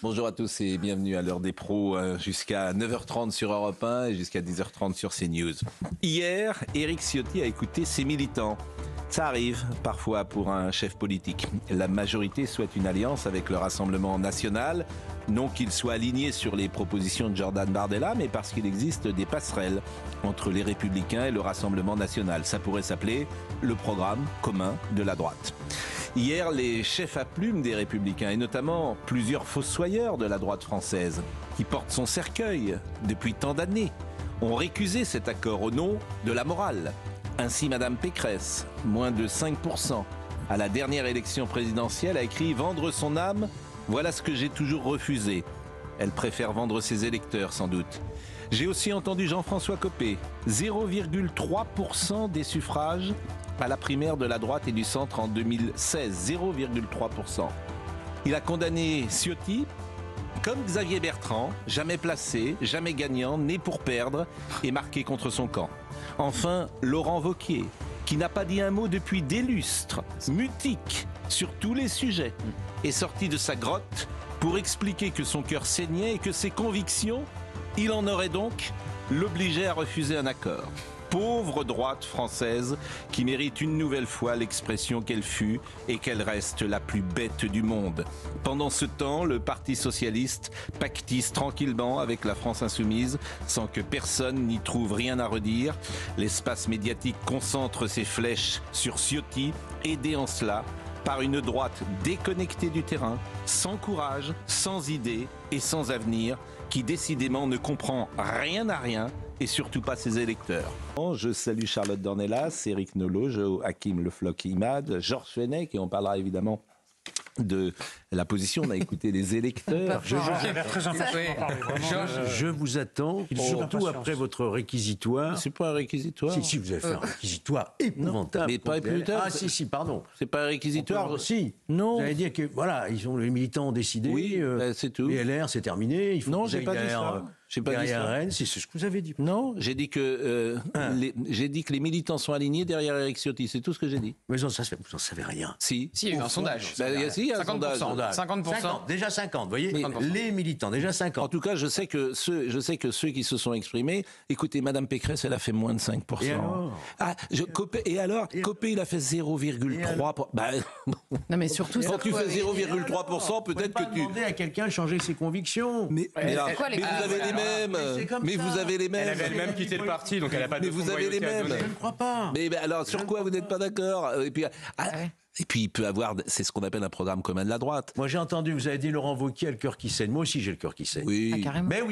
Bonjour à tous et bienvenue à l'heure des pros jusqu'à 9h30 sur Europe 1 et jusqu'à 10h30 sur CNews. Hier, Éric Ciotti a écouté ses militants. Ça arrive parfois pour un chef politique. La majorité souhaite une alliance avec le Rassemblement national, non qu'il soit aligné sur les propositions de Jordan Bardella, mais parce qu'il existe des passerelles entre les Républicains et le Rassemblement national. Ça pourrait s'appeler le programme commun de la droite. Hier, les chefs à plumes des Républicains, et notamment plusieurs fossoyeurs de la droite française, qui portent son cercueil depuis tant d'années, ont récusé cet accord au nom de la morale. Ainsi, Madame Pécresse, moins de 5%, à la dernière élection présidentielle, a écrit « Vendre son âme, voilà ce que j'ai toujours refusé ». Elle préfère vendre ses électeurs, sans doute. J'ai aussi entendu Jean-François Copé, 0,3% des suffrages à la primaire de la droite et du centre en 2016, 0,3%. Il a condamné Ciotti, comme Xavier Bertrand, jamais placé, jamais gagnant, né pour perdre et marqué contre son camp. Enfin, Laurent Wauquiez, qui n'a pas dit un mot depuis des lustres, mutique sur tous les sujets, est sorti de sa grotte pour expliquer que son cœur saignait et que ses convictions, il en aurait donc, l'obligeaient à refuser un accord. Pauvre droite française qui mérite une nouvelle fois l'expression qu'elle fut et qu'elle reste la plus bête du monde. Pendant ce temps, le Parti socialiste pactise tranquillement avec la France insoumise sans que personne n'y trouve rien à redire. L'espace médiatique concentre ses flèches sur Ciotti, aidé en cela par une droite déconnectée du terrain, sans courage, sans idées et sans avenir, qui décidément ne comprend rien à rien et surtout pas ses électeurs. Je salue Charlotte Dornelas, Éric Nolot, Joachim Le Floch-Imad, Georges Fenech, et on parlera évidemment de la position. On a écouté les électeurs. Je vous attends, surtout après votre réquisitoire. C'est pas un réquisitoire. Si, vous avez fait un réquisitoire épouvantable. Mais pas épouvantable. Ah, si, pardon. C'est pas un réquisitoire. Si. Non. Vous allez dire que, voilà, les militants ont décidé. Oui, c'est tout. Les LR, c'est terminé. Il faut non, j'ai pas dit ça. J'ai pas dit ça. Rennes, c'est ce que vous avez dit. Non, j'ai dit que les militants sont alignés derrière Éric Ciotti. C'est tout ce que j'ai dit. Mais ça se fait, vous n'en savez rien. Si. Si, il y a eu un sondage. Il y a un 50%. 50%. Déjà 50, vous voyez. 50%. Les militants, déjà 50. En tout cas, je sais que ceux qui se sont exprimés, écoutez, Madame Pécresse, elle a fait moins de 5%. Et alors Copé, il a fait 0,3%. Non, mais surtout, quand tu fais 0,3%, peut-être que tu... demander à quelqu'un de changer ses convictions. Mais vous avez les mêmes. Mais vous avez les mêmes. Elle avait elle-même quitté le parti, donc elle n'a pas de Mais vous avez les mêmes. Je ne crois pas. Mais alors, sur quoi vous n'êtes pas d'accord? Et puis, il peut avoir, c'est ce qu'on appelle un programme commun de la droite. Moi, j'ai entendu, vous avez dit Laurent Wauquiez a le cœur qui saigne. Moi aussi, j'ai le cœur qui saigne. Oui. Ah, carrément. Mais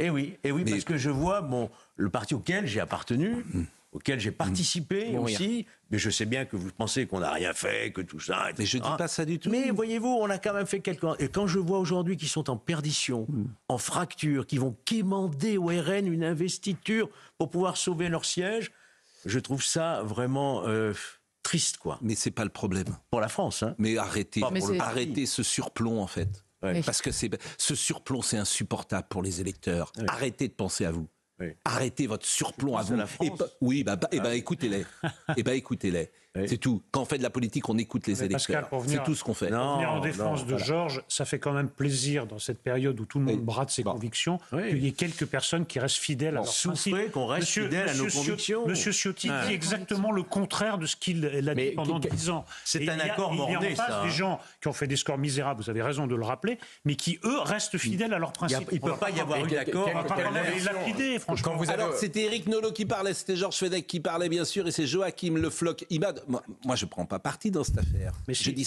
oui, parce que je vois le parti auquel j'ai appartenu, auquel j'ai participé aussi, mais je sais bien que vous pensez qu'on n'a rien fait, que tout ça, etc. Mais je dis pas ça du tout. Mais voyez-vous, on a quand même fait quelque chose. Et quand je vois aujourd'hui qu'ils sont en perdition, en fracture, qu'ils vont quémander au RN une investiture pour pouvoir sauver leur siège, je trouve ça vraiment... triste, quoi. Mais c'est pas le problème. Pour la France, hein. Mais arrêtez pays. ce surplomb, en fait. Ouais. Parce que ce surplomb, c'est insupportable pour les électeurs. Ouais. Arrêtez de penser à vous. Ouais. Arrêtez votre surplomb à vous. la France. Écoutez-les. Écoutez-les. Oui. C'est tout. Quand on fait de la politique, on écoute les électeurs. C'est tout ce qu'on fait. Non. Pour venir en défense de Georges, ça fait quand même plaisir dans cette période où tout le monde brade ses convictions, qu'il y ait quelques personnes qui restent fidèles à leurs principes. Qu'on reste fidèle à nos convictions. Monsieur Ciotti dit exactement le contraire de ce qu'il a dit pendant 10 ans. C'est un accord morné, morné, il y a en face ça. des gens qui ont fait des scores misérables, vous avez raison de le rappeler, mais qui, eux, restent fidèles à leurs principes. Il ne peut pas y avoir eu d'accord. On va pas les lapider, franchement. Alors, c'était Éric Nolot qui parlait, c'était Georges Fenech qui parlait, bien sûr, et c'est Joachim Le Floch-Imad. Moi, je prends pas parti dans cette affaire. Mais si. Je dis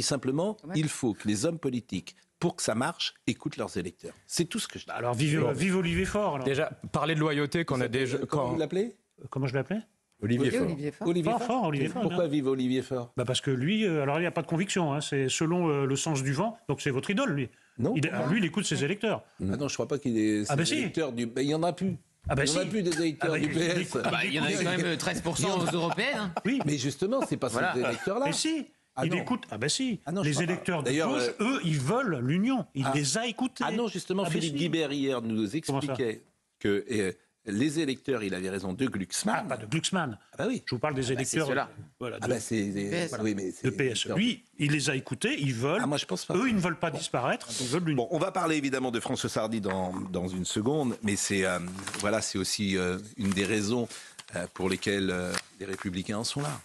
simplement, il faut que les hommes politiques, pour que ça marche, écoutent leurs électeurs. C'est tout ce que je dis. Alors, vive Olivier Faure. Alors. Déjà, parler de loyauté qu'on a déjà... Comment vous l'appelez? Comment je l'appelais? Olivier Faure. Olivier Faure. Olivier Faure. Pourquoi vive Olivier Faure? Parce que lui, alors il n'y a pas de conviction, hein, c'est selon le sens du vent, donc c'est votre idole, lui. Non. Lui, il écoute ses électeurs. Ah non, je ne crois pas qu'il est électeur du... il n'y en a plus. Ah bah il n'y en a si. plus des électeurs du PS. Il y en a eu quand même 13% aux européennes. Hein. Oui. Mais justement, c'est pas ces électeurs-là. Mais si. Il écoute. Ah ben si. Ah non, les électeurs de d'ailleurs, gauche, eux, ils veulent l'union. Il les a écoutés. Ah non, justement, Ah ben Philippe si. Guibert, hier, nous expliquait que les électeurs, il avait raison, de Glucksmann. Pas de Glucksmann. Ah bah oui. Je vous parle des électeurs de PS. Lui, il les a écoutés, ils veulent. Ah, moi, je pense pas. Eux, ils ne veulent pas disparaître. Ils veulent l'union. Bon, on va parler évidemment de François Hardy dans une seconde, mais c'est aussi une des raisons pour lesquelles les Républicains en sont là.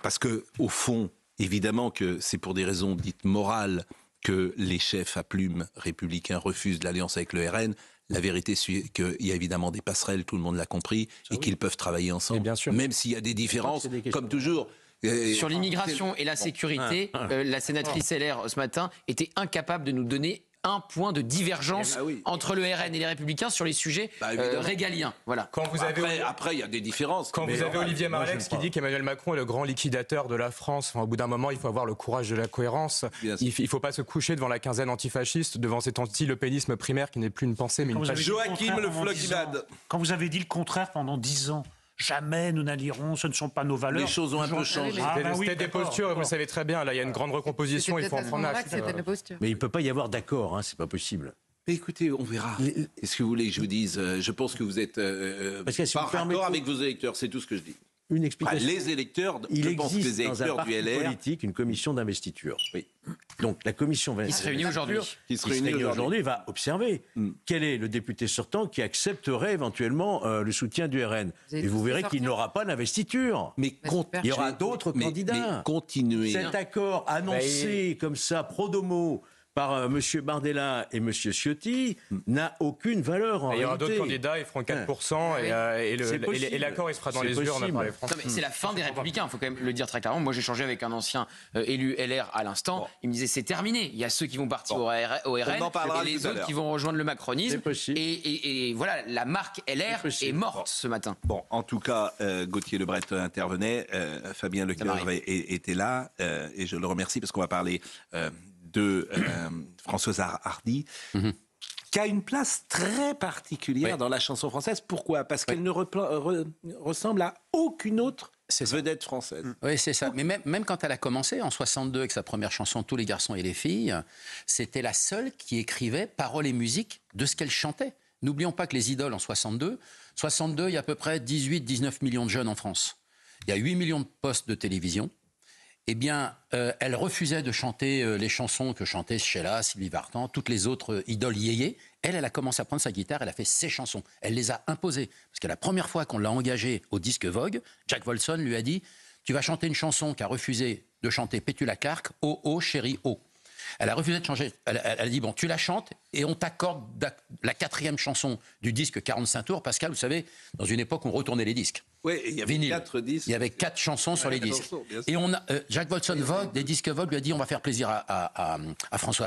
Parce que au fond, évidemment que c'est pour des raisons dites morales que les chefs à plumes républicains refusent l'alliance avec le RN. La vérité, c'est qu'il y a évidemment des passerelles, tout le monde l'a compris, qu'ils peuvent travailler ensemble. bien sûr. Même s'il y a des différences, comme toujours. Sur l'immigration et la sécurité, la sénatrice LR ce matin était incapable de nous donner un point de divergence entre le RN et les Républicains sur les sujets régaliens. Voilà. Après, il y a des différences. Quand vous avez Olivier Marleix qui dit qu'Emmanuel Macron est le grand liquidateur de la France, au bout d'un moment, il faut avoir le courage de la cohérence. Il ne faut pas se coucher devant la quinzaine antifasciste, devant cet anti-lepénisme primaire qui n'est plus une pensée, mais une passion. Joachim Le Floquimade. Quand vous avez dit le contraire pendant 10 ans, jamais nous n'allierons, ce ne sont pas nos valeurs. Les choses ont un peu changé. C'était des postures, vous le savez très bien. Là, il y a une grande recomposition, il faut en prendre acte. Mais il ne peut pas y avoir d'accord, hein, c'est pas possible. Mais écoutez, on verra. Est-ce que vous voulez que je vous dise Je pense que vous êtes par rapport avec vos électeurs, c'est tout ce que je dis. Une explication. Les électeurs, il je pense que les existe dans un électeurs parti du LR politique une commission d'investiture. Oui. Donc la commission Qui se réunit aujourd'hui. Qui se réunit aujourd'hui va observer quel est le député sortant qui accepterait éventuellement le soutien du RN. Et vous verrez qu'il n'aura pas d'investiture. Mais il y aura d'autres candidats. Mais continuez. Cet accord annoncé comme ça, pro domo, par M. Bardella et M. Ciotti n'a aucune valeur en réalité. Il y aura d'autres candidats, ils feront 4% et l'accord il se fera dans les urnes par les Français. C'est la fin des Républicains, il faut quand même le dire très clairement. Moi j'ai échangé avec un ancien élu LR à l'instant, il me disait c'est terminé, il y a ceux qui vont partir au RN et les autres qui vont rejoindre le macronisme. Et voilà, la marque LR est morte ce matin. Bon, en tout cas, Gauthier Lebret intervenait, Fabien Leclerc était là, et je le remercie parce qu'on va parler de Françoise Hardy, qui a une place très particulière dans la chanson française. Pourquoi ? Parce qu'elle ne ressemble à aucune autre vedette française. Oui, c'est ça. Mais même quand elle a commencé, en 62, avec sa première chanson « Tous les garçons et les filles », c'était la seule qui écrivait paroles et musique de ce qu'elle chantait. N'oublions pas que les idoles en 62, il y a à peu près 18-19 millions de jeunes en France. Il y a 8 millions de postes de télévision. Eh bien, elle refusait de chanter les chansons que chantaient Sheila, Sylvie Vartan, toutes les autres idoles yéyé. Elle a commencé à prendre sa guitare, elle a fait ses chansons. Elle les a imposées. Parce que la première fois qu'on l'a engagée au disque Vogue, Jack Wolfson lui a dit « Tu vas chanter une chanson qu'a refusé de chanter Petula Clark, Oh, oh, chérie, oh ». Elle a refusé de changer. Elle a dit, bon, tu la chantes et on t'accorde la 4e chanson du disque 45 tours. Pascal, vous savez, dans une époque, on retournait les disques. Oui, il y avait 4 disques. Il y avait 4 chansons sur les disques. Et on a, Jack Wolfson Vogue, des disques Vogue, lui a dit, on va faire plaisir à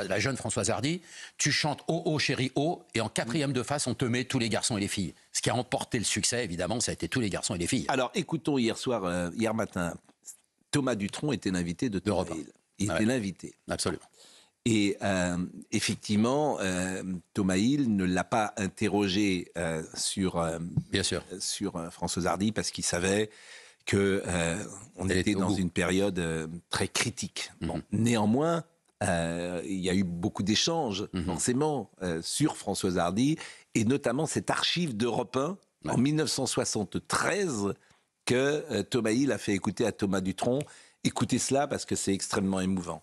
la jeune Françoise Hardy. Tu chantes Oh, oh, chérie, oh. Et en 4e de face, on te met Tous les garçons et les filles. Ce qui a emporté le succès, évidemment, ça a été Tous les garçons et les filles. Alors, écoutons hier matin, Thomas Dutronc était l'invité de Thomas Hill. Il était l'invité. Absolument. Et effectivement, Thomas Hill ne l'a pas interrogé sur Françoise Hardy parce qu'il savait qu'on était dans une période très critique. Bon, néanmoins, il y a eu beaucoup d'échanges, forcément, sur Françoise Hardy, et notamment cette archive d'Europe 1 en 1973 que Thomas Hill a fait écouter à Thomas Dutronc. Écoutez cela parce que c'est extrêmement émouvant.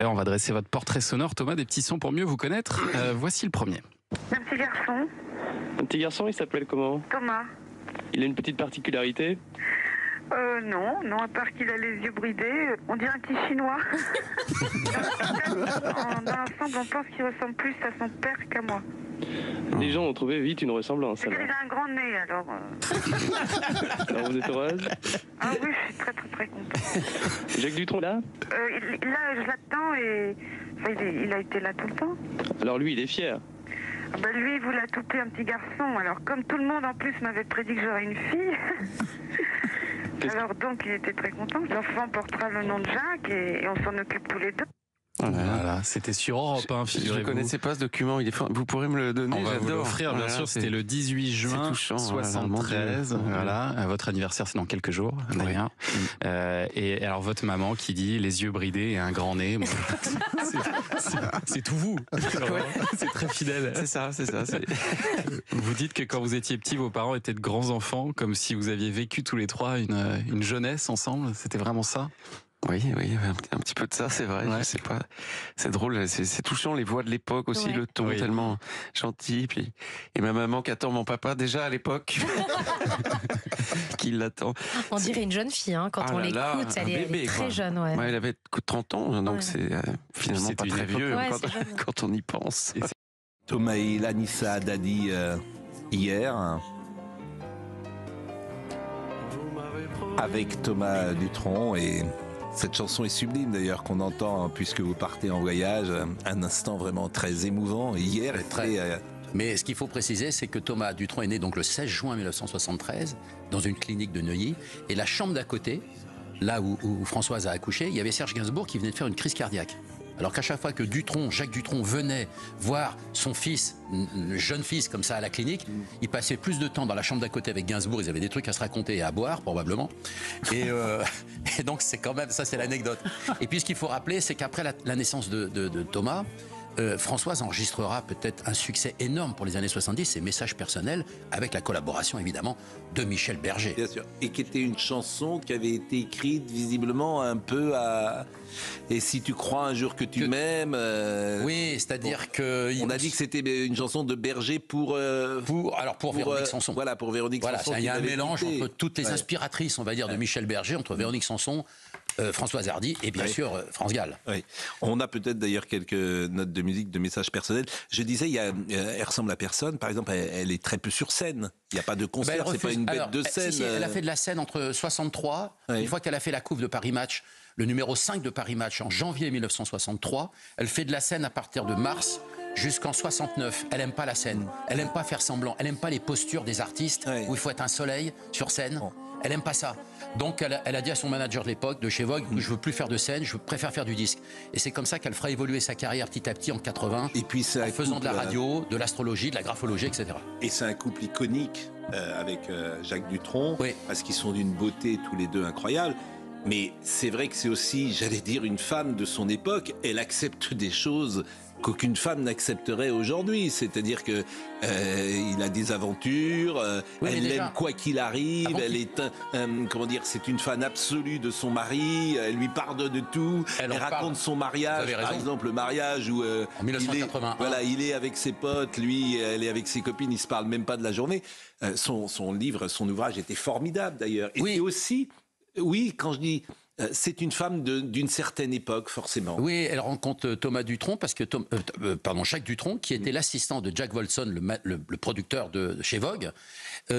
On va dresser votre portrait sonore, Thomas, des petits sons pour mieux vous connaître. Voici le premier. Un petit garçon. Un petit garçon, il s'appelle comment ? Thomas. Il a une petite particularité ? Non, à part qu'il a les yeux bridés, on dirait un petit chinois. Dans l'ensemble, on pense qu'il ressemble plus à son père qu'à moi. Les gens ont trouvé vite une ressemblance. Il a un grand nez, alors. Alors vous êtes heureuse ? Ah oui, je suis très très contente. Jacques Dutronc là ? Là, je l'attends et il a été là tout le temps. Alors lui, il est fier. Lui, il voulait adopter un petit garçon. Alors, comme tout le monde en plus m'avait prédit que j'aurais une fille, alors donc il était très content. L'enfant portera le nom de Jacques et on s'en occupe tous les deux. Voilà, c'était sur Europe 1, figurez-vous. Je ne connaissais pas ce document, il est fort. Vous pourrez me le donner, j'adore. On va vous l'offrir, bien sûr, c'était le 18 juin 73. Voilà, votre anniversaire, c'est dans quelques jours, d'ailleurs. Et alors, votre maman qui dit les yeux bridés et un grand nez. Bon, c'est tout vous. C'est très fidèle. C'est ça. Vous dites que quand vous étiez petit, vos parents étaient de grands enfants, comme si vous aviez vécu tous les trois une jeunesse ensemble. C'était vraiment ça? Oui, un petit peu de ça, c'est vrai. Je sais pas. C'est drôle, c'est touchant, les voix de l'époque aussi, le ton tellement gentil. Et ma maman qui attend mon papa déjà à l'époque, qui l'attend. On dirait une jeune fille, hein, quand on l'écoute, elle est très jeune. Ouais. Elle avait 30 ans, donc c'est finalement pas très vieux quand on y pense. Thomas et Anissa Haddadi hier, avec Thomas Dutronc, et cette chanson est sublime d'ailleurs qu'on entend puisque vous partez en voyage, un instant vraiment très émouvant. Hier est très... Mais ce qu'il faut préciser, c'est que Thomas Dutronc est né donc le 16 juin 1973 dans une clinique de Neuilly, et la chambre d'à côté, là où Françoise a accouché, il y avait Serge Gainsbourg qui venait de faire une crise cardiaque. Alors qu'à chaque fois que Jacques Dutronc venait voir son fils, le jeune fils comme ça à la clinique, il passait plus de temps dans la chambre d'à côté avec Gainsbourg, ils avaient des trucs à se raconter et à boire probablement. Et donc c'est quand même, ça c'est l'anecdote. Et puis ce qu'il faut rappeler, c'est qu'après la naissance de Thomas, Françoise enregistrera peut-être un succès énorme pour les années 70, ses messages personnels, avec la collaboration évidemment de Michel Berger. Bien sûr, et qui était une chanson qui avait été écrite visiblement un peu à... Et si tu crois un jour que tu m'aimes... Oui, c'est-à-dire que... On a dit que c'était une chanson de Berger pour Véronique Sanson. Voilà, pour Véronique Sanson. Il y a un mélange entre toutes les inspiratrices, on va dire, de Michel Berger, entre Véronique Sanson, Françoise Hardy et bien sûr France Gall. Oui. On a peut-être d'ailleurs quelques notes de musique, de messages personnels. Je disais, elle ressemble à personne. Par exemple, elle est très peu sur scène. Il n'y a pas de concert, c'est pas une bête de scène. Si, elle a fait de la scène entre 63, une fois qu'elle a fait la couve de Paris Match, le numéro 5 de Paris Match en janvier 1963. Elle fait de la scène à partir de mars jusqu'en 69. Elle aime pas la scène. Elle aime pas faire semblant. Elle aime pas les postures des artistes où il faut être un soleil sur scène. Elle aime pas ça. Donc elle a dit à son manager de l'époque, de chez Vogue, je veux plus faire de scène, je préfère faire du disque. Et c'est comme ça qu'elle fera évoluer sa carrière petit à petit en 80, et puis en faisant de la radio, de l'astrologie, de la graphologie, etc. Et c'est un couple iconique avec Jacques Dutronc, parce qu'ils sont d'une beauté tous les deux incroyable. Mais c'est vrai que c'est aussi, j'allais dire, une femme de son époque. Elle accepte des choses qu'aucune femme n'accepterait aujourd'hui. C'est-à-dire que il a des aventures, elle l'aime quoi qu'il arrive, elle est comment dire, c'est une fan absolue de son mari, elle lui pardonne de tout, elle raconte son mariage, par exemple le mariage où en 1981. il est avec ses potes, lui elle est avec ses copines, ils se parlent même pas de la journée. Son livre, son ouvrage était formidable d'ailleurs. Et c'est aussi, quand je dis c'est une femme d'une certaine époque, forcément. Oui, elle rencontre Thomas Dutronc, parce que Jacques Dutronc, qui était l'assistant de Jack Wolfson, le producteur de chez Vogue,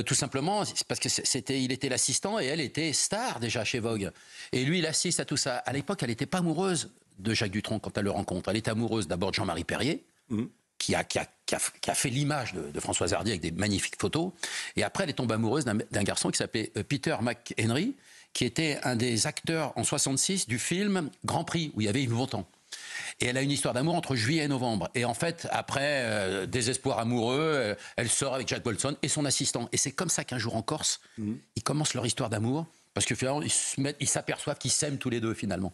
tout simplement parce que il était l'assistant et elle était star déjà chez Vogue. Et lui, il assiste à tout ça. À l'époque, elle n'était pas amoureuse de Jacques Dutronc quand elle le rencontre. Elle était amoureuse d'abord de Jean-Marie Perrier, qui a fait l'image de Françoise Hardy avec des magnifiques photos. Et après, elle est tombée amoureuse d'un garçon qui s'appelait Peter McHenry, qui était un des acteurs en 66 du film Grand Prix, où il y avait Yves Montand. Et elle a une histoire d'amour entre juillet et novembre. Et en fait, après, désespoir amoureux, elle sort avec Jack Wolfson et son assistant. Et c'est comme ça qu'un jour en Corse, ils commencent leur histoire d'amour, parce que finalement, ils s'aperçoivent qu'ils s'aiment tous les deux, finalement.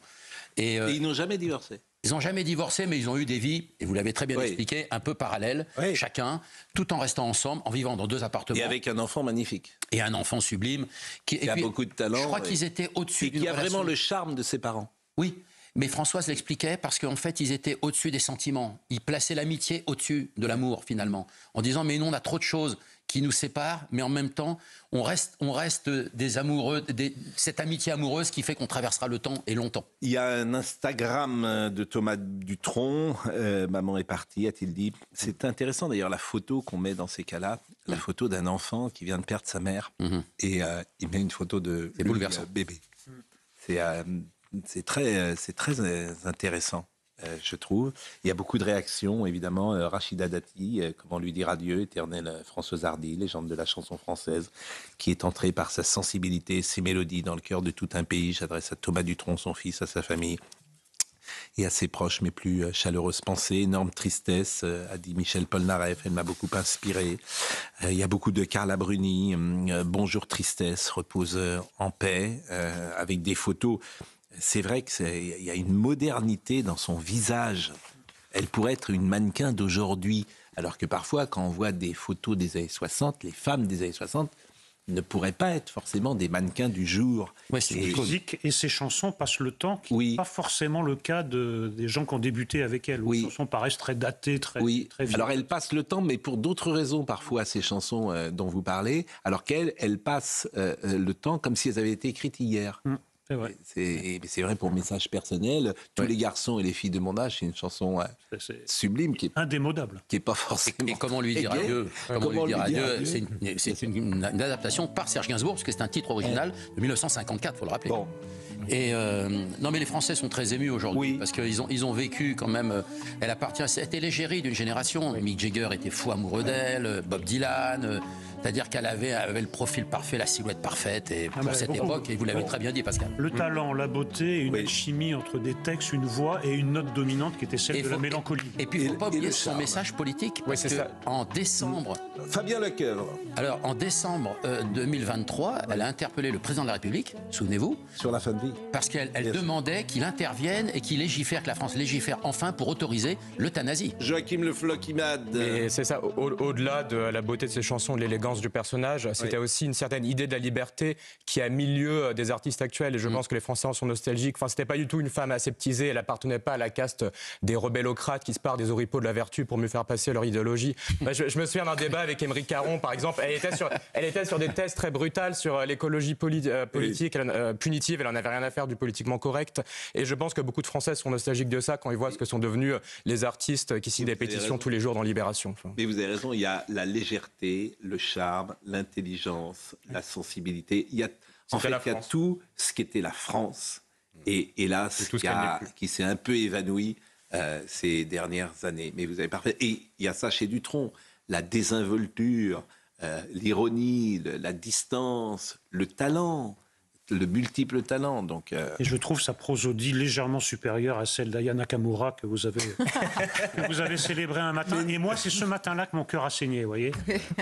Et ils n'ont jamais divorcé. Ils n'ont jamais divorcé, mais ils ont eu des vies, et vous l'avez très bien expliqué, un peu parallèles, chacun, tout en restant ensemble, en vivant dans 2 appartements. Et avec un enfant magnifique. Et un enfant sublime. Qui a beaucoup de talent. Je crois qu'ils étaient au-dessus d'une relation. Et qui a vraiment le charme de ses parents. Oui, mais Françoise l'expliquait parce qu'en fait, ils étaient au-dessus des sentiments. Ils plaçaient l'amitié au-dessus de l'amour, finalement. En disant, mais nous, on a trop de choses qui nous séparent, mais en même temps, on reste des amoureux, cette amitié amoureuse qui fait qu'on traversera le temps et longtemps. Il y a un Instagram de Thomas Dutronc, maman est partie, a-t-il dit. C'est intéressant d'ailleurs la photo qu'on met dans ces cas-là, la photo d'un enfant qui vient de perdre sa mère, et il met une photo de bébé. C'est très intéressant. Je trouve. Il y a beaucoup de réactions, évidemment. Rachida Dati, comment lui dire adieu, éternelle Françoise Hardy, légende de la chanson française, qui est entrée par sa sensibilité, ses mélodies dans le cœur de tout un pays. J'adresse à Thomas Dutronc, son fils, à sa famille. et à ses proches mes plus chaleureuses pensées. Énorme tristesse, a dit Michel Polnareff, elle m'a beaucoup inspiré. Il y a beaucoup de Carla Bruni, bonjour tristesse, repose en paix, avec des photos. C'est vrai qu'il y a une modernité dans son visage. Elle pourrait être une mannequin d'aujourd'hui, alors que parfois, quand on voit des photos des années 60, les femmes des années 60 ne pourraient pas être forcément des mannequins du jour. Ouais, c'est musique et ses chansons passent le temps, qui n'est pas forcément le cas des gens qui ont débuté avec elle. Les chansons paraissent très datées, très vieilles. Alors elles passent le temps, mais pour d'autres raisons parfois, ces chansons dont vous parlez, alors qu'elles passent le temps comme si elles avaient été écrites hier. C'est vrai. C'est vrai pour le message personnel. Tous les garçons et les filles de mon âge, c'est une chanson sublime qui est indémodable, qui est pas forcément. Et comment lui dire adieu ? Comment lui dire adieu ? C'est une adaptation par Serge Gainsbourg, parce que c'est un titre original de 1954, faut le rappeler. Bon. Et non, mais les Français sont très émus aujourd'hui parce qu'ils ont vécu quand même. Elle appartient. C'était l'égérie d'une génération. Mick Jagger était fou amoureux d'elle, Bob Dylan. C'est-à-dire qu'elle avait le profil parfait, la silhouette parfaite, et pour cette époque, et vous l'avez très bien dit, Pascal. Le talent, la beauté, une alchimie entre des textes, une voix et une note dominante qui était celle de la mélancolie. Et puis, il ne faut pas oublier son message politique, parce qu'en décembre... Fabien Lecoeuvre. Alors, en décembre 2023, elle a interpellé le président de la République, souvenez-vous. Sur la fin de vie. Parce qu'elle demandait qu'il intervienne et qu'il légifère, que la France légifère enfin pour autoriser l'euthanasie. Joachim Le Floch-Imad. Et c'est ça, au-delà de la beauté de ses chansons, de l'élégance du personnage, c'était aussi une certaine idée de la liberté qui a mis lieu des artistes actuels, et je pense que les Français en sont nostalgiques. Enfin, c'était pas du tout une femme aseptisée, elle appartenait pas à la caste des rebellocrates qui se parent des oripeaux de la vertu pour mieux faire passer leur idéologie. Je me souviens d'un débat avec Émeric Caron, par exemple, elle était sur des thèses très brutales sur l'écologie politique, punitive, elle en avait rien à faire du politiquement correct, et je pense que beaucoup de Français sont nostalgiques de ça quand ils voient ce que sont devenus les artistes qui signent des pétitions tous les jours dans Libération. Enfin. Mais vous avez raison, il y a la légèreté, le charme, l'intelligence, la sensibilité. Il y a tout ce qu'était la France. Et hélas, qui s'est un peu évanoui ces dernières années. Mais vous avez parfait. Et il y a ça chez Dutronc, la désinvolture, l'ironie, la distance, le talent. Le multiple talent. Donc, Et je trouve sa prosodie légèrement supérieure à celle d'Aya Nakamura que vous avez célébré un matin. Et moi, c'est ce matin-là que mon cœur a saigné, vous voyez.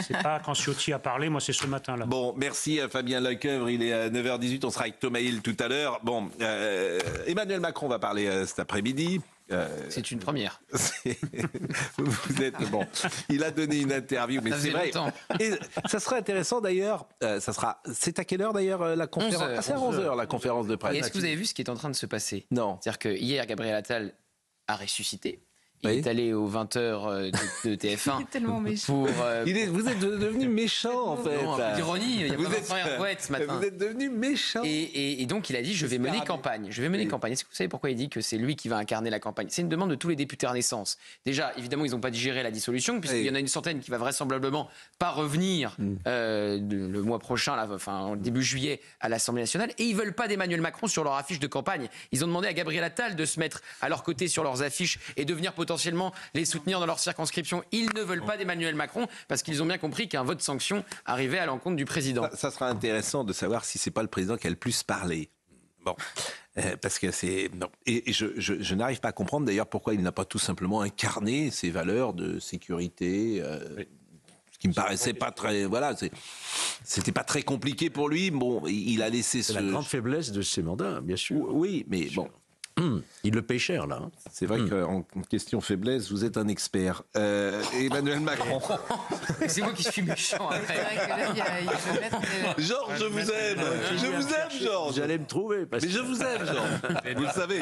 C'est pas quand Ciotti a parlé, moi, c'est ce matin-là. Bon, merci à Fabien Lecoeuvre. Il est à 9h18, on sera avec Thomas Hill tout à l'heure. Bon, Emmanuel Macron va parler cet après-midi. C'est une première. Vous êtes bon. Il a donné une interview, mais c'est vrai. Et ça serait intéressant d'ailleurs. C'est à quelle heure d'ailleurs la conférence? C'est à 11h la conférence de presse. Et est-ce que vous avez vu ce qui est en train de se passer? Non. C'est-à-dire que hier, Gabriel Attal a ressuscité. Il est allé aux 20h de TF1. Il est tellement méchant. Vous êtes devenu méchant, en fait. Non, un peu d'ironie. Il y a pas d'enfant poète ce matin. Vous êtes devenu méchant. Et donc, il a dit, je vais mener campagne. Je vais mener campagne. Est-ce que vous savez pourquoi il dit que c'est lui qui va incarner la campagne? C'est une demande de tous les députés Renaissance. Déjà, évidemment, ils n'ont pas digéré la dissolution, puisqu'il y en a une centaine qui va vraisemblablement pas revenir le mois prochain, enfin, début juillet, à l'Assemblée nationale. Et ils veulent pas d'Emmanuel Macron sur leur affiche de campagne. Ils ont demandé à Gabriel Attal de se mettre à leur côté sur leurs affiches et de venir potentiellement les soutenir dans leur circonscription. Ils ne veulent pas d'Emmanuel Macron parce qu'ils ont bien compris qu'un vote sanction arrivait à l'encontre du président. Ça sera intéressant de savoir si c'est pas le président qui a le plus parlé. Bon, parce que c'est non. Et je n'arrive pas à comprendre d'ailleurs pourquoi il n'a pas tout simplement incarné ses valeurs de sécurité. Ce qui me paraissait pas très, voilà, c'était pas très compliqué pour lui. Bon, il a laissé la grande faiblesse de ses mandats, bien sûr. Oui, mais bon. Il le paye cher, là. C'est vrai qu'en question faiblesse, vous êtes un expert. Emmanuel Macron. C'est moi qui suis méchant après. Georges, je vous aime. Je vous aime, Georges. J'allais me trouver. Mais je vous aime, Georges. Vous le savez.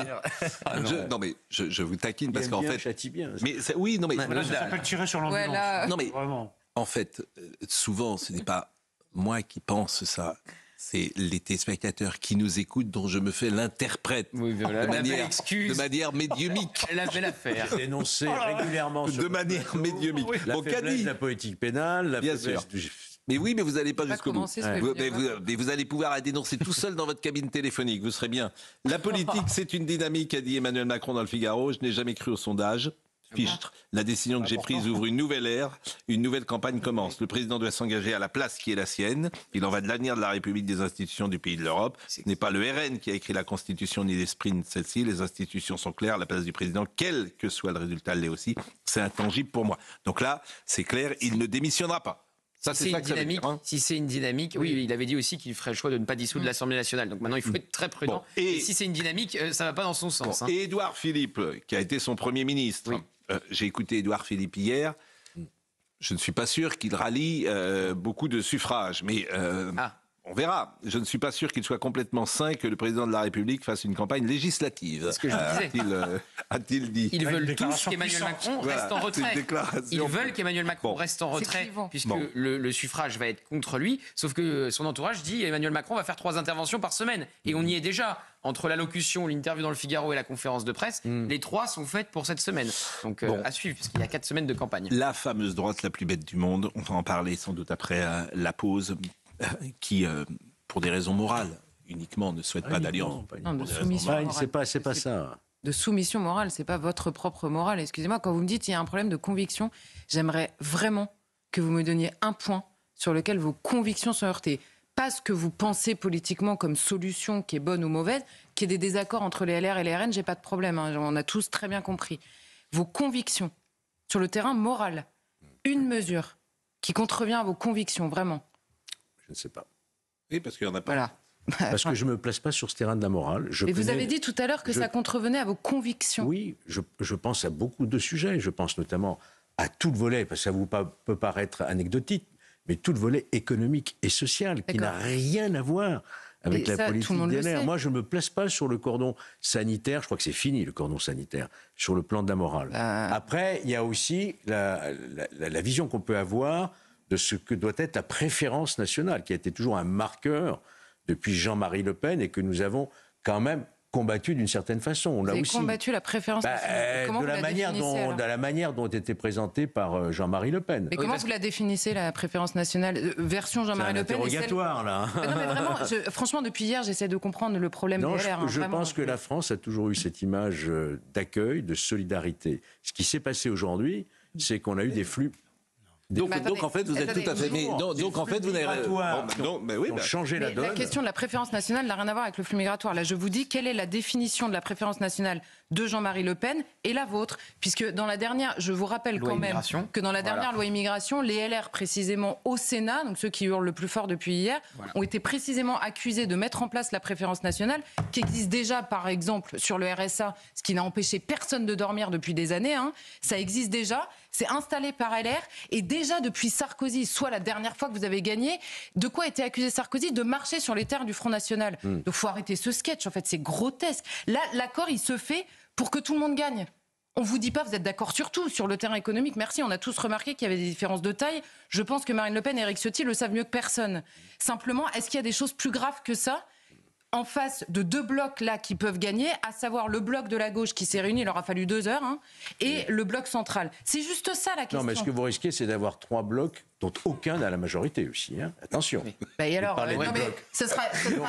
Non, mais je vous taquine parce qu'en fait. Châtie bien. Mais oui, non, mais. Ça s'appelle tirer sur l'ambulance. Voilà. Non, mais vraiment. En fait, souvent, ce n'est pas moi qui pense ça. C'est les téléspectateurs qui nous écoutent dont je me fais l'interprète de manière médiumique. Elle avait l'affaire. Dénoncé régulièrement. De manière médiumique. La faiblesse de la politique pénale, la faiblesse du... Mais oui, mais vous n'allez pas jusqu'au bout. Mais vous allez pouvoir la dénoncer tout seul dans votre cabine téléphonique, vous serez bien. La politique, c'est une dynamique, a dit Emmanuel Macron dans le Figaro. Je n'ai jamais cru au sondage. Fichtre. La décision que j'ai prise ouvre une nouvelle ère, une nouvelle campagne commence. Le président doit s'engager à la place qui est la sienne. Il en va de l'avenir de la République, des institutions du pays de l'Europe. Ce n'est pas le RN qui a écrit la Constitution ni l'esprit de celle-ci. Les institutions sont claires. La place du président, quel que soit le résultat, l'est aussi. C'est intangible pour moi. Donc là, c'est clair, il ne démissionnera pas. Ça, si c'est une dynamique, oui, il avait dit aussi qu'il ferait le choix de ne pas dissoudre l'Assemblée nationale. Donc maintenant, il faut être très prudent. Bon, et si c'est une dynamique, ça ne va pas dans son sens. Et Édouard Philippe, qui a été son Premier ministre, j'ai écouté Édouard Philippe hier, je ne suis pas sûr qu'il rallie beaucoup de suffrages, mais on verra. Je ne suis pas sûr qu'il soit complètement sain que le président de la République fasse une campagne législative. C'est ce que je disais. A-t-il dit. Ils veulent tous qu'Emmanuel Macron reste en retrait. Ils veulent qu'Emmanuel Macron reste en retrait, puisque le suffrage va être contre lui. Sauf que son entourage dit Emmanuel Macron va faire 3 interventions par semaine. Et on y est déjà. Entre l'allocution, l'interview dans le Figaro et la conférence de presse, les 3 sont faites pour cette semaine. Donc à suivre, puisqu'il y a 4 semaines de campagne. La fameuse droite la plus bête du monde, on va en parler sans doute après la pause, qui, pour des raisons morales, uniquement ne souhaite pas d'alliance. Non, de soumission morale. C'est pas ça. De soumission morale, c'est pas votre propre morale. Excusez-moi, quand vous me dites qu'il y a un problème de conviction, j'aimerais vraiment que vous me donniez un point sur lequel vos convictions sont heurtées. Pas ce que vous pensez politiquement comme solution qui est bonne ou mauvaise, qu'il y ait des désaccords entre les LR et les RN, j'ai pas de problème, hein, on a tous très bien compris. Vos convictions sur le terrain moral, une mesure qui contrevient à vos convictions, vraiment. Je ne sais pas. Oui, parce qu'il n'y en a pas. Voilà. Parce que je ne me place pas sur ce terrain de la morale. Et vous avez dit tout à l'heure que ça contrevenait à vos convictions. Oui, je pense à beaucoup de sujets. Je pense notamment à tout le volet, parce que ça vous peut paraître anecdotique, mais tout le volet économique et social qui n'a rien à voir avec la politique des LR. Moi, je ne me place pas sur le cordon sanitaire. Je crois que c'est fini, le cordon sanitaire, sur le plan de la morale. Après, il y a aussi la vision qu'on peut avoir de ce que doit être la préférence nationale, qui a été toujours un marqueur depuis Jean-Marie Le Pen et que nous avons quand même combattu d'une certaine façon. Vous avez combattu la préférence nationale. Comment de la manière dont était présentée par Jean-Marie Le Pen. Mais comment vous la définissez, la préférence nationale version Jean-Marie Le Pen? C'est interrogatoire, là. Non, mais vraiment, franchement, depuis hier, j'essaie de comprendre le problème des LR. Je pense que la France a toujours eu cette image d'accueil, de solidarité. Ce qui s'est passé aujourd'hui, c'est qu'on a eu des flux... Donc en fait, vous êtes tout à fait... Donc en fait, vous n'avez... changer la donne. La question de la préférence nationale n'a rien à voir avec le flux migratoire. Là, je vous dis, quelle est la définition de la préférence nationale de Jean-Marie Le Pen et la vôtre? Puisque dans la dernière, je vous rappelle quand même que dans la dernière loi immigration, les LR, précisément au Sénat, donc ceux qui hurlent le plus fort depuis hier, ont été précisément accusés de mettre en place la préférence nationale, qui existe déjà, par exemple, sur le RSA, ce qui n'a empêché personne de dormir depuis des années. Ça existe déjà. C'est installé par LR et déjà depuis Sarkozy, soit la dernière fois que vous avez gagné, de quoi était accusé Sarkozy? De marcher sur les terres du Front National. Donc il faut arrêter ce sketch, en fait, c'est grotesque. Là, l'accord, il se fait pour que tout le monde gagne. On ne vous dit pas, vous êtes d'accord sur tout, sur le terrain économique. Merci, on a tous remarqué qu'il y avait des différences de taille. Je pense que Marine Le Pen et Éric Ciotti le savent mieux que personne. Simplement, est-ce qu'il y a des choses plus graves que ça en face de 2 blocs là qui peuvent gagner, à savoir le bloc de la gauche qui s'est réuni, il aura fallu 2 heures, et le bloc central. C'est juste ça la question. Non, mais ce que vous risquez, c'est d'avoir 3 blocs dont aucun n'a la majorité aussi. Attention. Et alors, donc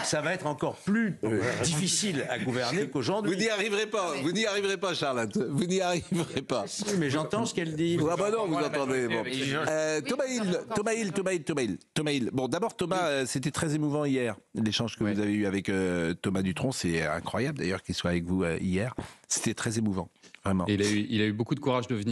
ça va être encore plus difficile à gouverner qu'aujourd'hui. Vous n'y arriverez pas. Vous n'y arriverez pas, Charlotte. Vous n'y arriverez pas. Si, mais j'entends ce qu'elle dit. Ah bah non, vous entendez. Thomas Hill. Bon, d'abord, Thomas, c'était très émouvant hier, l'échange que vous avez eu avec Thomas Dutronc. C'est incroyable d'ailleurs qu'il soit avec vous hier. C'était très émouvant, vraiment. Et il a eu beaucoup de courage de venir.